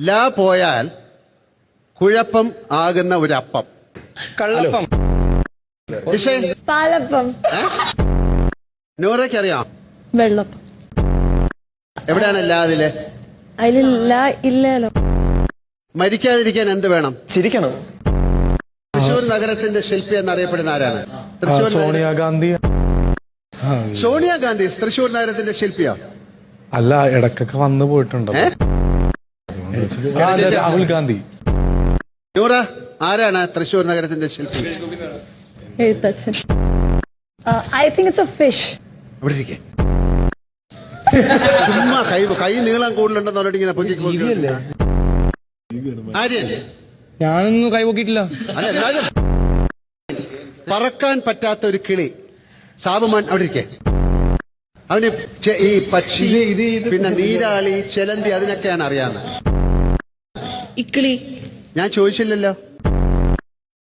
ലാ പോയാൽ കുഴപ്പം ആകുന്ന ഒരു അപ്പം. കള്ളപ്പം. പാലപ്പം. നൂറയ്ക്ക് അറിയാം? വെള്ളപ്പം. എവിടെയാണ് ലാ അതില്? അതിലില്ല. ഇല്ലല്ലോ. മരിക്കാതിരിക്കാൻ എന്ത് വേണം? ചിരിക്കണം. തൃശൂർ നഗരത്തിന്റെ ശില്പി എന്നറിയപ്പെടുന്ന ആരാണ്? തൃശൂർ സോണിയാഗാന്ധി. സോണിയാഗാന്ധി തൃശൂർ നഗരത്തിന്റെ ശില്പിയോ? അല്ല, ഇടക്കൊക്കെ വന്നു പോയിട്ടുണ്ടോ? രാഹുൽ ഗാന്ധി. നൂറ, ആരാണ് തൃശൂർ നഗരത്തിന്റെ ശില്പി? Ezhuthachan. I think it's A fish. അവിടെ ഇരിക്കെ. ചുമ്മാ കൈ നീളം കൂടുതലുണ്ടെന്ന് പറഞ്ഞിട്ട് ഇങ്ങനെ പൊക്കി. ആര്യൻ. ഞാനൊന്നും കൈവക്കിയിട്ടില്ല. അല്ല, എന്നാലും പറക്കാൻ പറ്റാത്ത ഒരു കിളി. സാബുമാൻ അവിടെ ഇരിക്കെ. അവന് ഈ പക്ഷി, പിന്നെ നീരാളി, ചെലന്തി, അതിനൊക്കെയാണ് അറിയാവുന്നത്. ഇക്കിളി. ഞാൻ ചോദിച്ചില്ലല്ലോ.